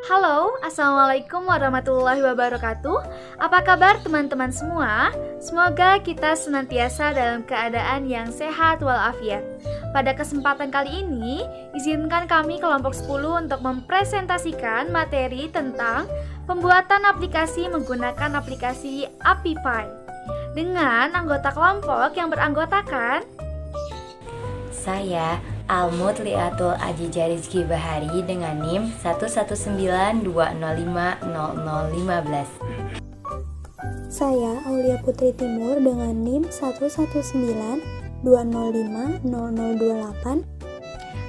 Halo, Assalamualaikum warahmatullahi wabarakatuh. Apa kabar teman-teman semua? Semoga kita senantiasa dalam keadaan yang sehat walafiat. Pada kesempatan kali ini, izinkan kami kelompok 10 untuk mempresentasikan materi tentang pembuatan aplikasi menggunakan aplikasi AppyPie dengan anggota kelompok yang beranggotakan saya Almutliatul Ajija Rizky Bahari dengan NIM 11920500015. Saya Aulia Putri Timur dengan NIM 11920500028.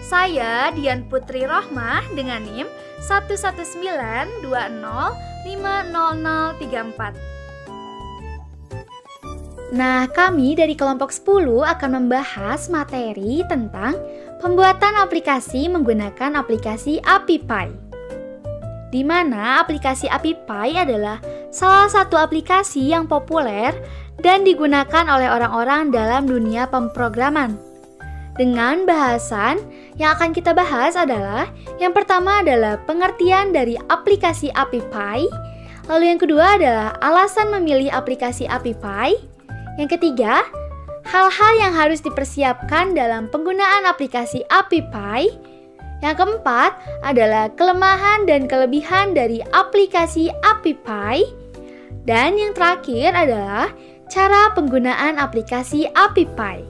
Saya Dian Putri Rohmah dengan NIM 11920500034. Nah, kami dari kelompok 10 akan membahas materi tentang pembuatan aplikasi menggunakan aplikasi AppyPie. Di mana aplikasi AppyPie adalah salah satu aplikasi yang populer dan digunakan oleh orang-orang dalam dunia pemrograman. Dengan bahasan yang akan kita bahas adalah yang pertama adalah pengertian dari aplikasi AppyPie, lalu yang kedua adalah alasan memilih aplikasi AppyPie, yang ketiga, hal-hal yang harus dipersiapkan dalam penggunaan aplikasi AppyPie. Yang keempat adalah kelemahan dan kelebihan dari aplikasi AppyPie. Dan yang terakhir adalah cara penggunaan aplikasi AppyPie.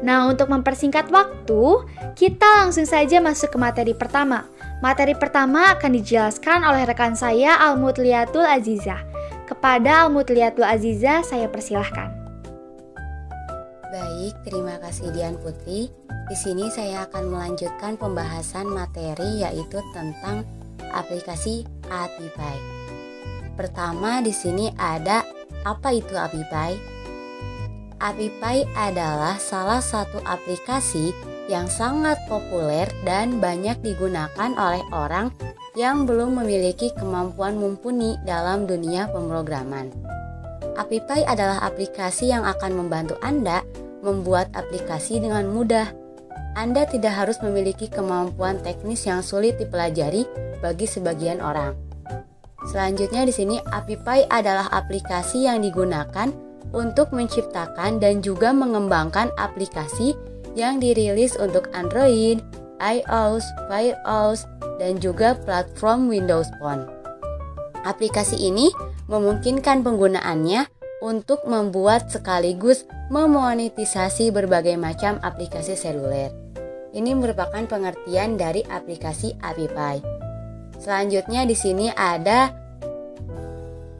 Nah, untuk mempersingkat waktu, kita langsung saja masuk ke materi pertama. Materi pertama akan dijelaskan oleh rekan saya Almutliatul Azizah. Kepada Almutliatul Azizah, saya persilahkan. Baik, terima kasih Dian Putri. Di sini saya akan melanjutkan pembahasan materi yaitu tentang aplikasi AppyPie. Pertama di sini ada apa itu AppyPie? AppyPie adalah salah satu aplikasi yang sangat populer dan banyak digunakan oleh orang yang belum memiliki kemampuan mumpuni dalam dunia pemrograman. AppyPie adalah aplikasi yang akan membantu Anda membuat aplikasi dengan mudah. Anda tidak harus memiliki kemampuan teknis yang sulit dipelajari bagi sebagian orang. Selanjutnya di sini AppyPie adalah aplikasi yang digunakan untuk menciptakan dan juga mengembangkan aplikasi yang dirilis untuk Android, iOS, Fire OS, dan juga platform Windows Phone. Aplikasi ini memungkinkan penggunaannya untuk membuat sekaligus memonetisasi berbagai macam aplikasi seluler. Ini merupakan pengertian dari aplikasi AppyPie. Selanjutnya di sini ada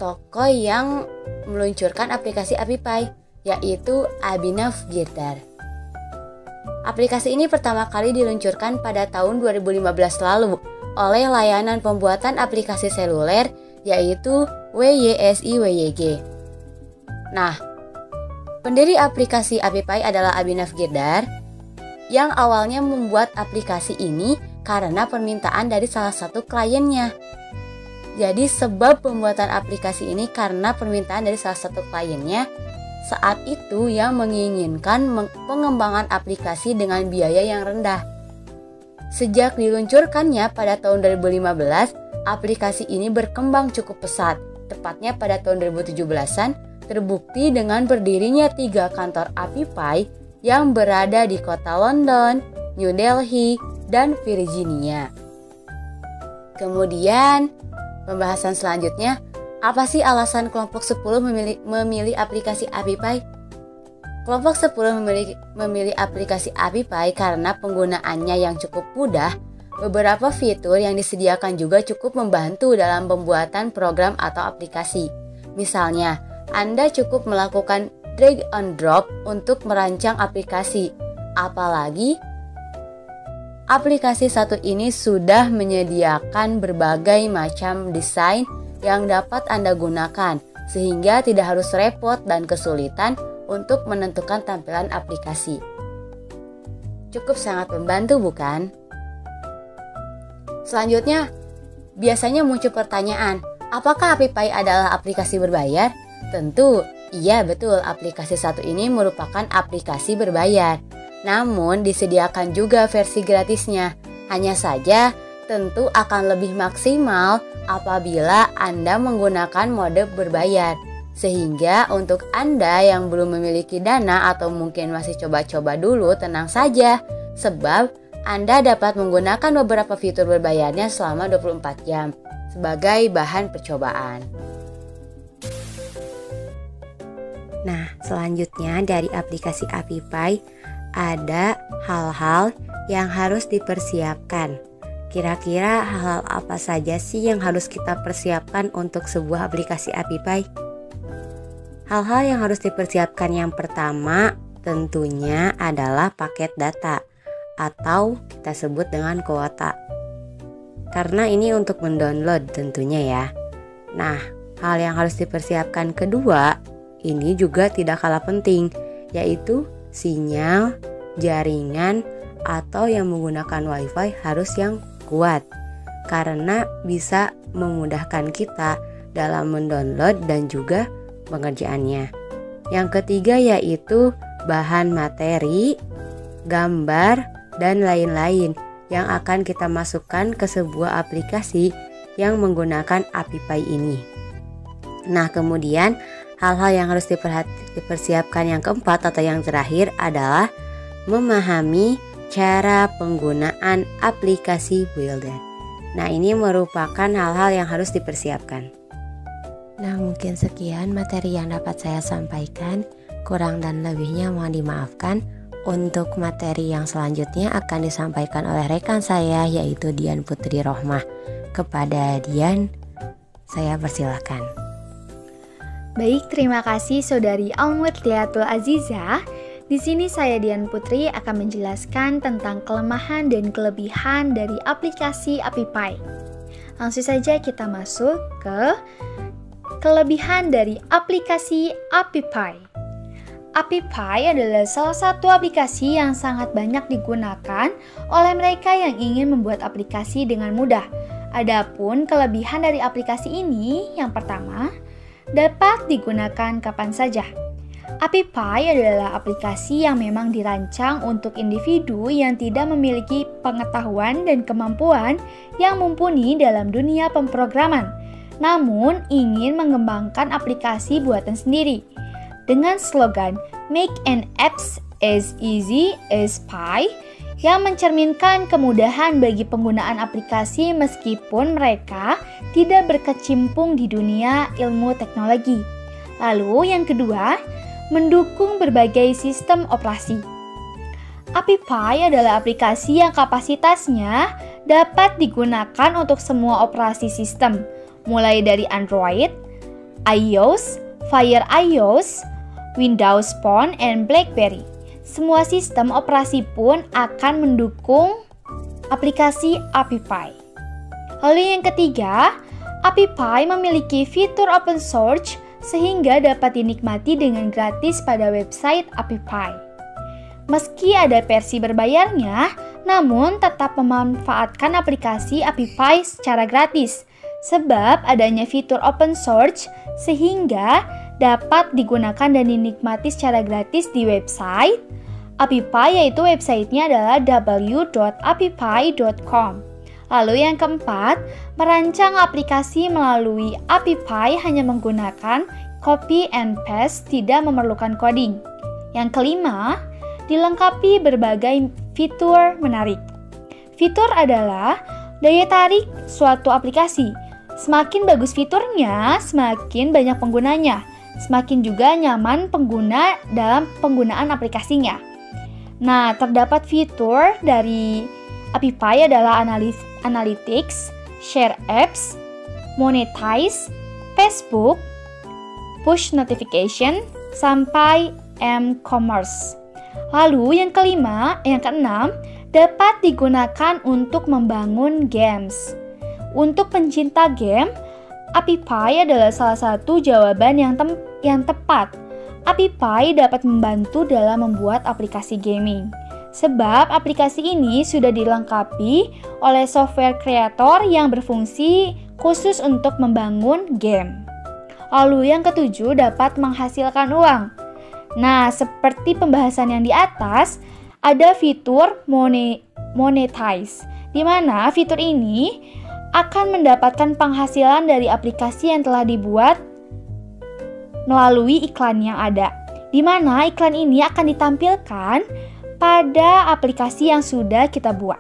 toko yang meluncurkan aplikasi AppyPie, yaitu AbhinavGirdhar. Aplikasi ini pertama kali diluncurkan pada tahun 2015 lalu oleh layanan pembuatan aplikasi seluler yaitu WYSI-WYG. Nah, pendiri aplikasi AppyPie adalah AbhinavGirdhar yang awalnya membuat aplikasi ini karena permintaan dari salah satu kliennya. Jadi sebab pembuatan aplikasi ini karena permintaan dari salah satu kliennya saat itu yang menginginkan pengembangan aplikasi dengan biaya yang rendah. Sejak diluncurkannya pada tahun 2015, aplikasi ini berkembang cukup pesat. Tepatnya pada tahun 2017-an, terbukti dengan berdirinya 3 kantor AppyPie yang berada di kota London, New Delhi, dan Virginia. Kemudian, pembahasan selanjutnya, apa sih alasan kelompok 10 memilih aplikasi AppyPie? Kelompok 10 memilih aplikasi AppyPie karena penggunaannya yang cukup mudah. Beberapa fitur yang disediakan juga cukup membantu dalam pembuatan program atau aplikasi. Misalnya, Anda cukup melakukan drag and drop untuk merancang aplikasi. Apalagi, aplikasi satu ini sudah menyediakan berbagai macam desain yang dapat Anda gunakan, sehingga tidak harus repot dan kesulitan untuk menentukan tampilan aplikasi. Cukup sangat membantu, bukan? Selanjutnya, biasanya muncul pertanyaan, apakah AppyPie adalah aplikasi berbayar? Tentu, iya betul, aplikasi satu ini merupakan aplikasi berbayar. Namun disediakan juga versi gratisnya. Hanya saja tentu akan lebih maksimal apabila Anda menggunakan mode berbayar. Sehingga untuk Anda yang belum memiliki dana atau mungkin masih coba-coba dulu, tenang saja. Sebab Anda dapat menggunakan beberapa fitur berbayarnya selama 24 jam sebagai bahan percobaan. Nah, selanjutnya dari aplikasi AppyPie ada hal-hal yang harus dipersiapkan. Kira-kira hal-hal apa saja sih yang harus kita persiapkan untuk sebuah aplikasi AppyPie? Hal-hal yang harus dipersiapkan yang pertama tentunya adalah paket data atau kita sebut dengan kuota. Karena ini untuk mendownload tentunya ya. Nah, hal yang harus dipersiapkan kedua ini juga tidak kalah penting, yaitu sinyal, jaringan, atau yang menggunakan WiFi harus yang kuat. Karena bisa memudahkan kita dalam mendownload dan juga pengerjaannya. Yang ketiga yaitu bahan materi, gambar, dan lain-lain yang akan kita masukkan ke sebuah aplikasi yang menggunakan AppyPie ini. Nah, kemudian hal-hal yang harus dipersiapkan yang keempat atau yang terakhir adalah memahami cara penggunaan aplikasi Builder. Nah, ini merupakan hal-hal yang harus dipersiapkan. Nah, mungkin sekian materi yang dapat saya sampaikan. Kurang dan lebihnya mohon dimaafkan. Untuk materi yang selanjutnya akan disampaikan oleh rekan saya, yaitu Dian Putri Rohmah. Kepada Dian, saya persilahkan. Baik, terima kasih Saudari Almutliatul Aziza. Di sini saya Dian Putri akan menjelaskan tentang kelemahan dan kelebihan dari aplikasi AppyPie. Langsung saja kita masuk ke kelebihan dari aplikasi AppyPie. AppyPie adalah salah satu aplikasi yang sangat banyak digunakan oleh mereka yang ingin membuat aplikasi dengan mudah. Adapun kelebihan dari aplikasi ini, yang pertama, dapat digunakan kapan saja. AppyPie adalah aplikasi yang memang dirancang untuk individu yang tidak memiliki pengetahuan dan kemampuan yang mumpuni dalam dunia pemrograman, namun ingin mengembangkan aplikasi buatan sendiri. Dengan slogan "Make an apps as easy as pie", yang mencerminkan kemudahan bagi penggunaan aplikasi meskipun mereka tidak berkecimpung di dunia ilmu teknologi. Lalu yang kedua, mendukung berbagai sistem operasi. AppyPie adalah aplikasi yang kapasitasnya dapat digunakan untuk semua operasi sistem, mulai dari Android, iOS, Fire iOS, Windows Phone, and BlackBerry. Semua sistem operasi pun akan mendukung aplikasi AppyPie. Lalu yang ketiga, AppyPie memiliki fitur open source sehingga dapat dinikmati dengan gratis pada website AppyPie. Meski ada versi berbayarnya, namun tetap memanfaatkan aplikasi AppyPie secara gratis, sebab adanya fitur open source sehingga dapat digunakan dan dinikmati secara gratis di website AppyPie, yaitu websitenya adalah www.appypie.com. Lalu yang keempat, merancang aplikasi melalui AppyPie hanya menggunakan copy and paste, tidak memerlukan coding. Yang kelima, dilengkapi berbagai fitur menarik. Fitur adalah daya tarik suatu aplikasi. Semakin bagus fiturnya, semakin banyak penggunanya. Semakin juga nyaman pengguna dalam penggunaan aplikasinya. Nah, terdapat fitur dari AppyPie adalah Analytics, Share Apps, Monetize, Facebook, Push Notification, sampai M-Commerce. Lalu yang keenam, dapat digunakan untuk membangun games. Untuk pencinta game, AppyPie adalah salah satu jawaban yang tepat. AppyPie dapat membantu dalam membuat aplikasi gaming. Sebab aplikasi ini sudah dilengkapi oleh software kreator yang berfungsi khusus untuk membangun game. Lalu yang ketujuh, dapat menghasilkan uang. Nah, seperti pembahasan yang di atas, ada fitur monetize, di mana fitur ini akan mendapatkan penghasilan dari aplikasi yang telah dibuat melalui iklan yang ada, di mana iklan ini akan ditampilkan pada aplikasi yang sudah kita buat.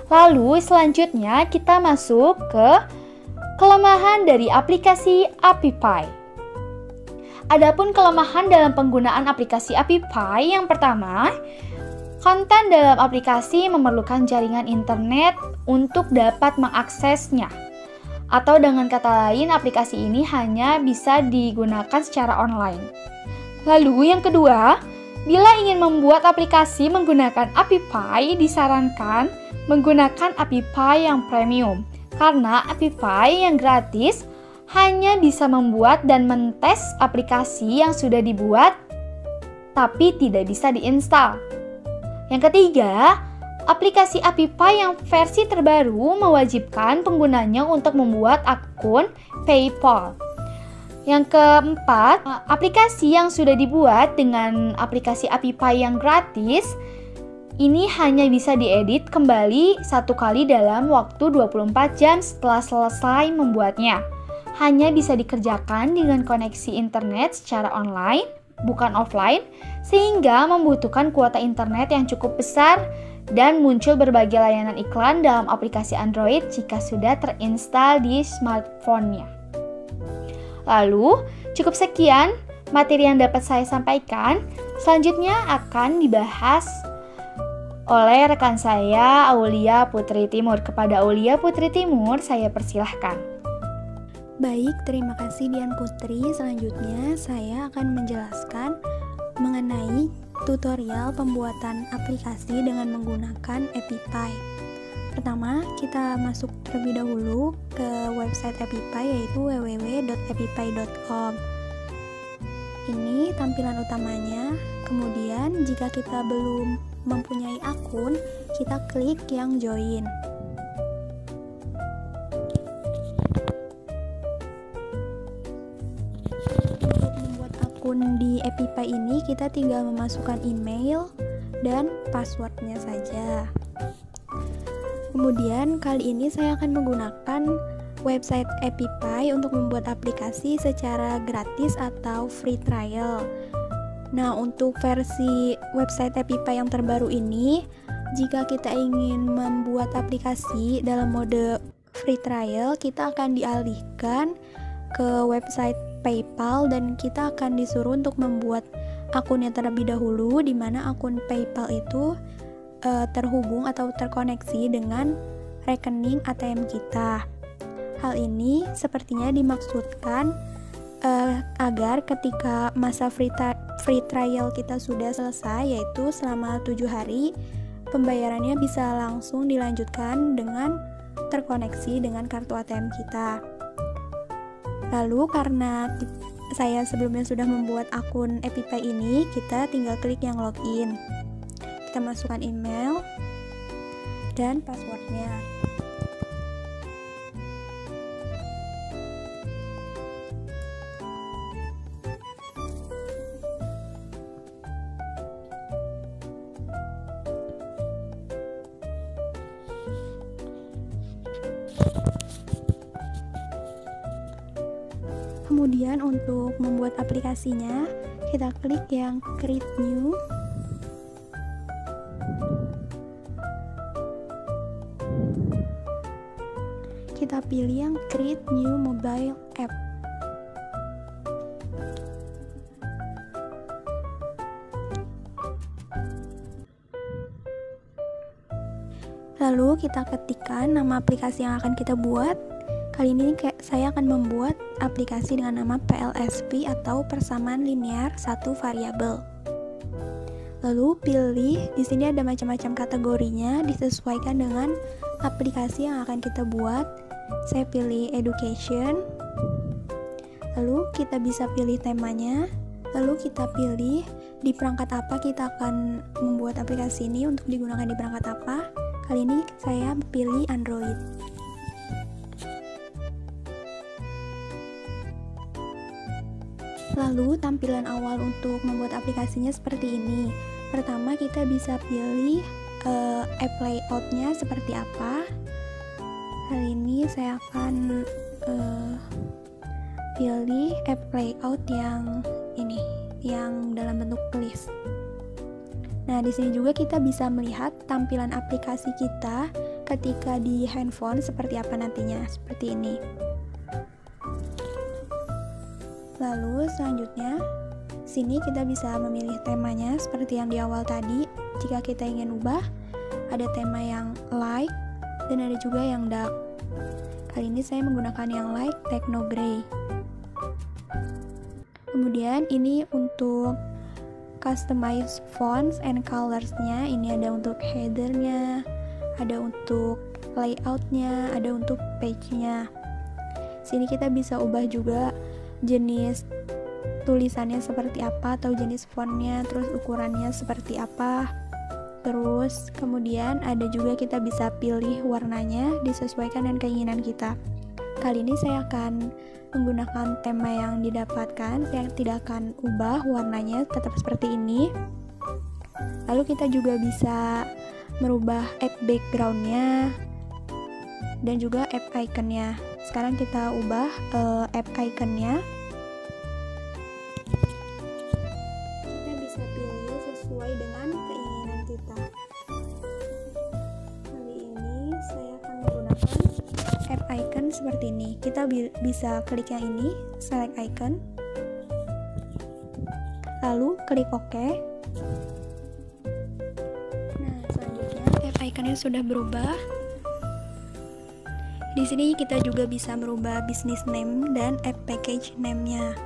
Lalu selanjutnya kita masuk ke kelemahan dari aplikasi AppyPie. Adapun kelemahan dalam penggunaan aplikasi AppyPie, yang pertama, konten dalam aplikasi memerlukan jaringan internet untuk dapat mengaksesnya. Atau dengan kata lain, aplikasi ini hanya bisa digunakan secara online. Lalu yang kedua, bila ingin membuat aplikasi menggunakan AppyPie, disarankan menggunakan AppyPie yang premium. Karena AppyPie yang gratis hanya bisa membuat dan mentes aplikasi yang sudah dibuat, tapi tidak bisa diinstal. Yang ketiga, aplikasi AppyPie yang versi terbaru mewajibkan penggunanya untuk membuat akun PayPal. Yang keempat, aplikasi yang sudah dibuat dengan aplikasi AppyPie yang gratis ini hanya bisa diedit kembali satu kali dalam waktu 24 jam setelah selesai membuatnya. Hanya bisa dikerjakan dengan koneksi internet secara online, bukan offline, sehingga membutuhkan kuota internet yang cukup besar dan muncul berbagai layanan iklan dalam aplikasi Android jika sudah terinstal di smartphone-nya. Lalu, cukup sekian materi yang dapat saya sampaikan. Selanjutnya akan dibahas oleh rekan saya, Aulia Putri Timur. Kepada Aulia Putri Timur, saya persilahkan. Baik, terima kasih Dian Putri. Selanjutnya saya akan menjelaskan mengenai tutorial pembuatan aplikasi dengan menggunakan AppyPie. Pertama, kita masuk terlebih dahulu ke website AppyPie, yaitu www.appypie.com. Ini tampilan utamanya. Kemudian jika kita belum mempunyai akun, kita klik yang join. Untuk membuat akun di AppyPie ini, kita tinggal memasukkan email dan passwordnya saja. Kemudian kali ini saya akan menggunakan website AppyPie untuk membuat aplikasi secara gratis atau free trial. Nah, untuk versi website AppyPie yang terbaru ini, jika kita ingin membuat aplikasi dalam mode free trial, kita akan dialihkan ke website PayPal dan kita akan disuruh untuk membuat akunnya terlebih dahulu, di mana akun PayPal itu terhubung atau terkoneksi dengan rekening ATM kita. Hal ini sepertinya dimaksudkan agar ketika masa free trial kita sudah selesai, yaitu selama 7 hari, pembayarannya bisa langsung dilanjutkan dengan terkoneksi dengan kartu ATM kita. Lalu karena saya sebelumnya sudah membuat akun AppyPie ini, kita tinggal klik yang login. Kita masukkan email dan passwordnya. Kemudian untuk membuat aplikasinya, kita klik yang create new. Kita pilih yang create new mobile app. Lalu kita ketikkan nama aplikasi yang akan kita buat. Kali ini saya akan membuat aplikasi dengan nama PLSP atau persamaan linear satu variabel. Lalu pilih, di sini ada macam-macam kategorinya, disesuaikan dengan aplikasi yang akan kita buat. Saya pilih education. Lalu kita bisa pilih temanya. Lalu kita pilih di perangkat apa kita akan membuat aplikasi ini, untuk digunakan di perangkat apa. Kali ini saya pilih Android. Lalu tampilan awal untuk membuat aplikasinya seperti ini. Pertama kita bisa pilih app layoutnya seperti apa. Kali ini saya akan pilih app layout yang ini, yang dalam bentuk list. Nah, di sini juga kita bisa melihat tampilan aplikasi kita ketika di handphone seperti apa nantinya, seperti ini. Lalu selanjutnya, sini kita bisa memilih temanya seperti yang di awal tadi. Jika kita ingin ubah, ada tema yang light dan ada juga yang dark. Kali ini saya menggunakan yang light techno gray. Kemudian ini untuk customize fonts and colors-nya. Ini ada untuk header-nya, ada untuk layout-nya, ada untuk page-nya. Sini kita bisa ubah juga jenis tulisannya seperti apa, atau jenis font-nya, terus ukurannya seperti apa. Terus kemudian ada juga kita bisa pilih warnanya disesuaikan dengan keinginan kita. Kali ini saya akan menggunakan tema yang didapatkan, saya tidak akan ubah warnanya, tetap seperti ini. Lalu kita juga bisa merubah app background-nya dan juga app icon-nya. Sekarang kita ubah app icon-nya. Kita bisa pilih sesuai dengan keinginan kita. Kali ini saya akan menggunakan app icon seperti ini. Kita bisa klik yang ini, select icon, lalu klik OK. Nah, selanjutnya app iconnya sudah berubah. Di sini kita juga bisa merubah business name dan app package name-nya.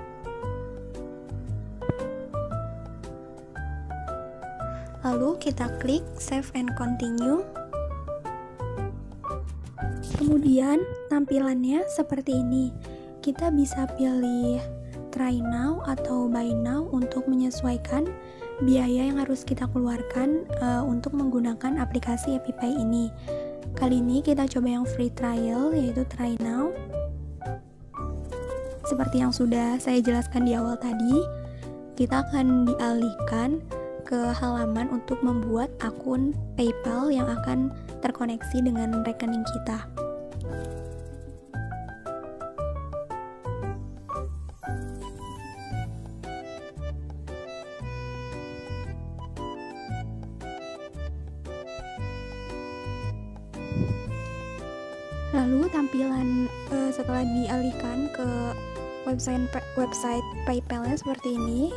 Lalu kita klik save and continue. Kemudian tampilannya seperti ini. Kita bisa pilih try now atau buy now untuk menyesuaikan biaya yang harus kita keluarkan untuk menggunakan aplikasi AppyPie ini. Kali ini kita coba yang free trial, yaitu try now. Seperti yang sudah saya jelaskan di awal tadi, kita akan dialihkan ke halaman untuk membuat akun PayPal yang akan terkoneksi dengan rekening kita. Lalu tampilan setelah dialihkan ke website PayPal-nya seperti ini.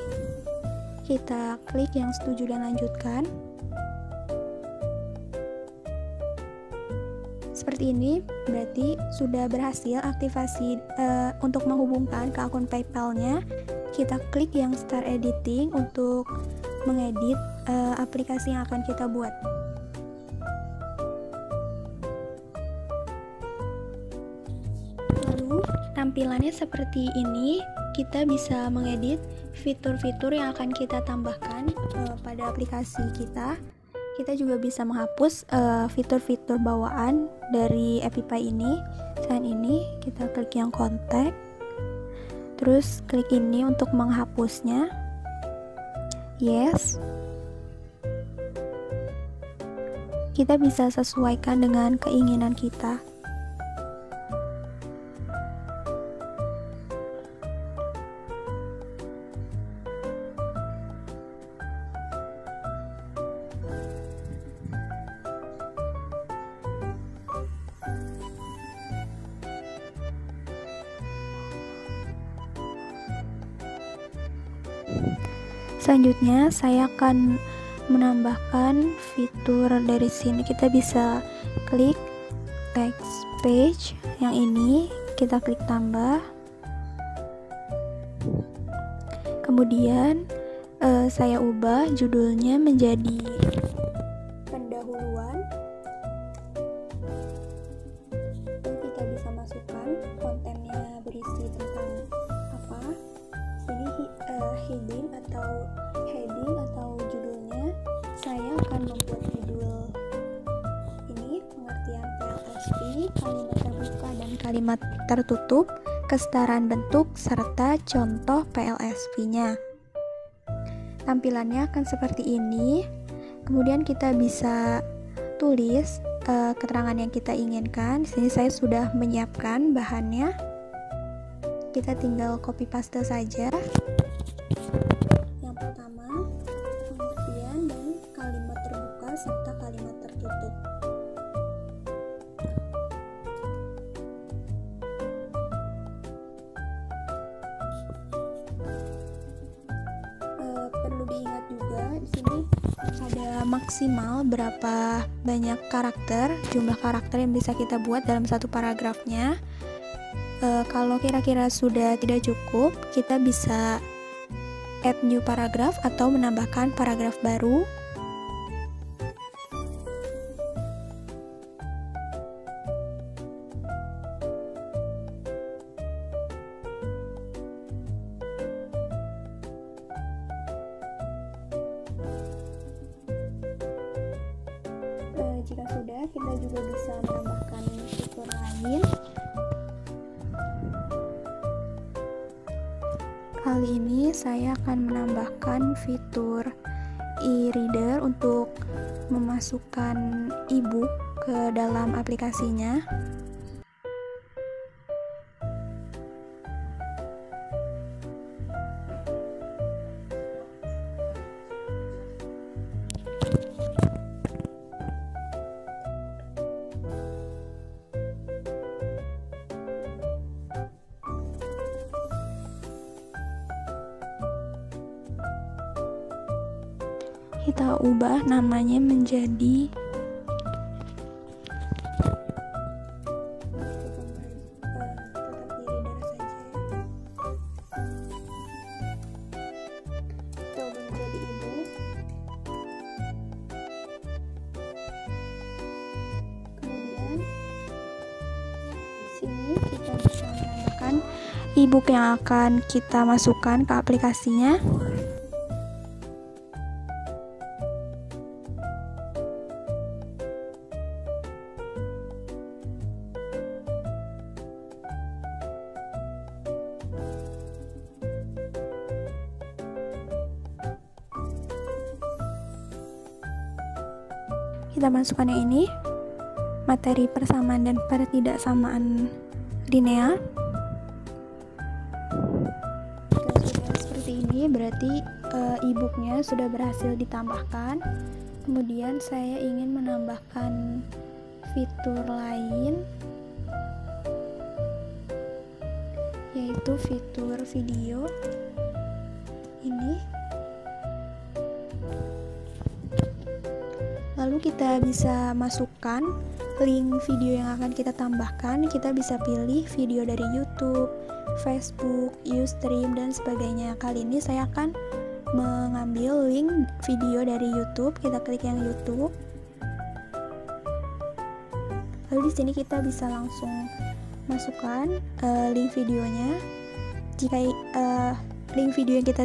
Kita klik yang setuju dan lanjutkan. Seperti ini, berarti sudah berhasil aktivasi untuk menghubungkan ke akun PayPal-nya. Kita klik yang Start Editing untuk mengedit aplikasi yang akan kita buat. Tampilannya seperti ini. Kita bisa mengedit fitur-fitur yang akan kita tambahkan pada aplikasi kita. Kita juga bisa menghapus fitur-fitur bawaan dari AppyPie ini. Selain ini, kita klik yang kontak, terus klik ini untuk menghapusnya. Yes. Kita bisa sesuaikan dengan keinginan kita. Selanjutnya saya akan menambahkan fitur dari sini. Kita bisa klik text page yang ini, kita klik tambah. Kemudian saya ubah judulnya menjadi pendahuluan. Dan kita bisa masukkan heading atau judulnya, saya akan membuat judul ini, pengertian PLSP, kalimat terbuka dan kalimat tertutup, kesetaraan bentuk, serta contoh PLSP-nya. Tampilannya akan seperti ini. Kemudian kita bisa tulis keterangan yang kita inginkan. Di sini saya sudah menyiapkan bahannya. Kita tinggal copy paste saja. Yang pertama, pengertian dan kalimat terbuka serta kalimat tertutup. Perlu diingat juga di sini ada maksimal berapa banyak karakter, jumlah karakter yang bisa kita buat dalam satu paragrafnya. Kalau kira-kira sudah tidak cukup, kita bisa add new paragraph atau menambahkan paragraf baru. Jika sudah, kita juga bisa menambahkan fitur lain. Kali ini saya akan menambahkan fitur e-reader untuk memasukkan e-book ke dalam aplikasinya. Kita ubah namanya menjadi e-book yang akan kita masukkan ke aplikasinya. Kita masukkan yang ini, materi persamaan dan pertidaksamaan linear. Jika sudah seperti ini, berarti e-booknya sudah berhasil ditambahkan. Kemudian saya ingin menambahkan fitur lain, yaitu fitur video ini. Lalu kita bisa masukkan link video yang akan kita tambahkan. Kita bisa pilih video dari YouTube, Facebook, Ustream, dan sebagainya. Kali ini saya akan mengambil link video dari YouTube. Kita klik yang YouTube. Lalu di sini kita bisa langsung masukkan link videonya. Jika link video yang kita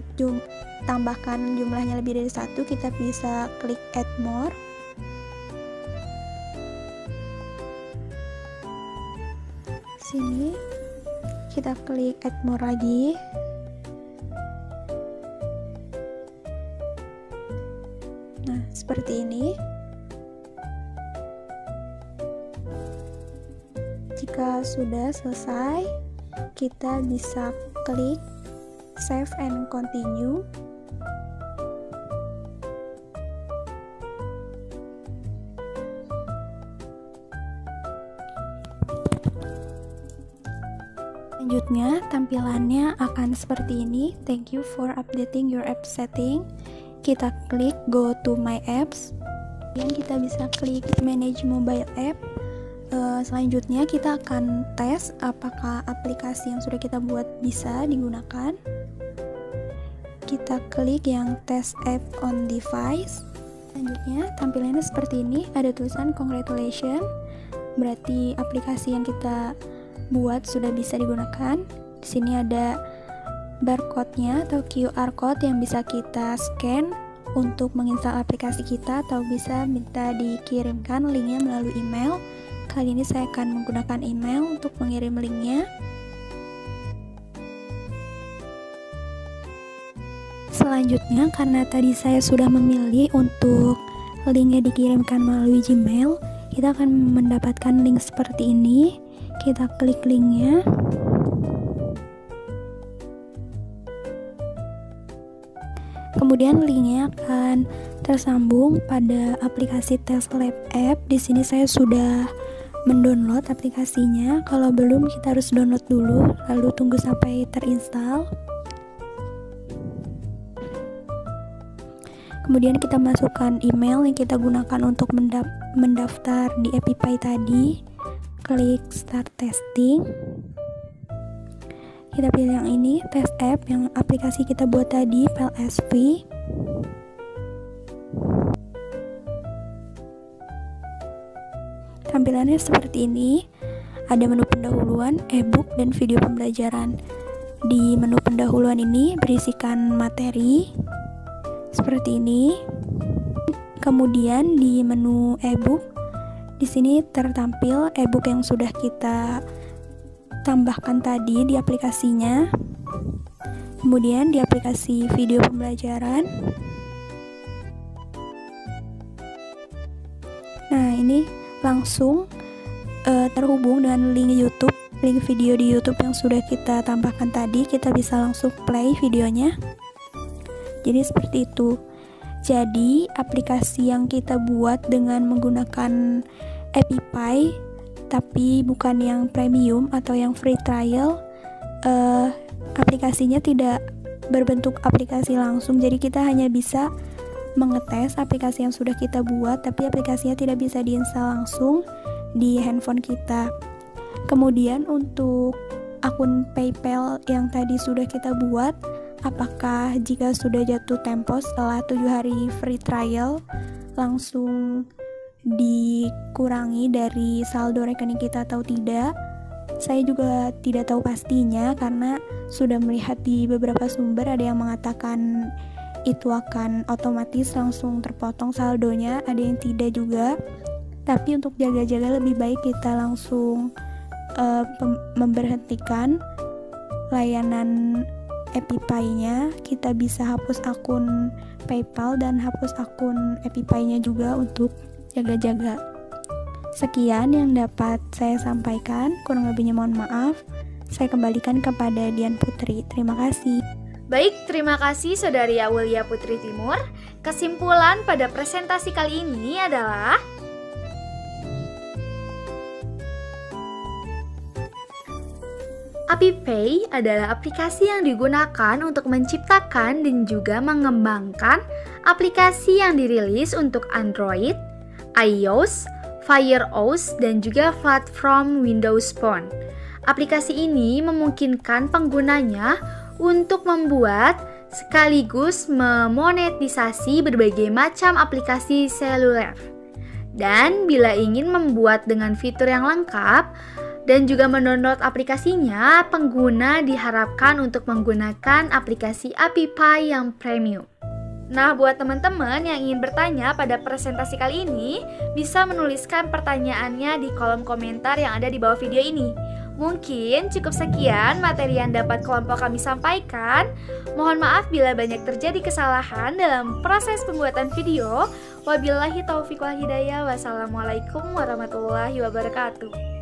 tambahkan jumlahnya lebih dari 1, kita bisa klik add more. Sini kita klik add more lagi. Nah, seperti ini. Jika sudah selesai, kita bisa klik save and continue. Selanjutnya, tampilannya akan seperti ini. Thank you for updating your app setting. Kita klik go to my apps. Dan kita bisa klik manage mobile app. Selanjutnya kita akan tes apakah aplikasi yang sudah kita buat bisa digunakan. Kita klik yang test app on device. Selanjutnya, tampilannya seperti ini. Ada tulisan congratulations. Berarti aplikasi yang kita buat sudah bisa digunakan. Di sini ada barcode-nya atau QR code yang bisa kita scan untuk menginstal aplikasi kita, atau bisa minta dikirimkan linknya melalui email. Kali ini saya akan menggunakan email untuk mengirim linknya. Selanjutnya, karena tadi saya sudah memilih untuk linknya dikirimkan melalui Gmail, kita akan mendapatkan link seperti ini. Kita klik linknya. Kemudian linknya akan tersambung pada aplikasi TestLab App. Di sini saya sudah mendownload aplikasinya. Kalau belum, kita harus download dulu, lalu tunggu sampai terinstall. Kemudian kita masukkan email yang kita gunakan untuk mendaftar di AppyPie tadi. Klik Start Testing. Kita pilih yang ini, Test App, yang aplikasi kita buat tadi, PLSV. Tampilannya seperti ini. Ada menu pendahuluan, e-book, dan video pembelajaran. Di menu pendahuluan ini berisikan materi seperti ini. Kemudian di menu e-book, di sini tertampil e-book yang sudah kita tambahkan tadi di aplikasinya. Kemudian di aplikasi video pembelajaran. Nah, ini langsung terhubung dengan link YouTube, link video di YouTube yang sudah kita tambahkan tadi. Kita bisa langsung play videonya. Jadi seperti itu. Jadi aplikasi yang kita buat dengan menggunakan AppyPie, tapi bukan yang premium atau yang free trial, aplikasinya tidak berbentuk aplikasi langsung. Jadi kita hanya bisa mengetes aplikasi yang sudah kita buat, tapi aplikasinya tidak bisa diinstal langsung di handphone kita. Kemudian untuk akun PayPal yang tadi sudah kita buat, apakah jika sudah jatuh tempo setelah 7 hari free trial langsung dikurangi dari saldo rekening kita atau tidak? Saya juga tidak tahu pastinya, karena sudah melihat di beberapa sumber ada yang mengatakan itu akan otomatis langsung terpotong saldonya, ada yang tidak juga. Tapi untuk jaga-jaga lebih baik kita langsung memberhentikan layanan AppyPie-nya. Kita bisa hapus akun PayPal dan hapus akun AppyPie-nya juga untuk jaga-jaga. Sekian yang dapat saya sampaikan, kurang lebihnya mohon maaf. Saya kembalikan kepada Dian Putri. Terima kasih. Baik, terima kasih Saudari Aulia Putri Timur. Kesimpulan pada presentasi kali ini adalah AppyPie adalah aplikasi yang digunakan untuk menciptakan dan juga mengembangkan aplikasi yang dirilis untuk Android, iOS, Fire OS, dan juga platform Windows Phone. Aplikasi ini memungkinkan penggunanya untuk membuat sekaligus memonetisasi berbagai macam aplikasi seluler. Dan bila ingin membuat dengan fitur yang lengkap dan juga mendownload aplikasinya, pengguna diharapkan untuk menggunakan aplikasi AppyPie yang premium. Nah, buat teman-teman yang ingin bertanya pada presentasi kali ini, bisa menuliskan pertanyaannya di kolom komentar yang ada di bawah video ini. Mungkin cukup sekian materi yang dapat kelompok kami sampaikan. Mohon maaf bila banyak terjadi kesalahan dalam proses pembuatan video. Wabillahi taufiq wal hidayah. Wassalamualaikum warahmatullahi wabarakatuh.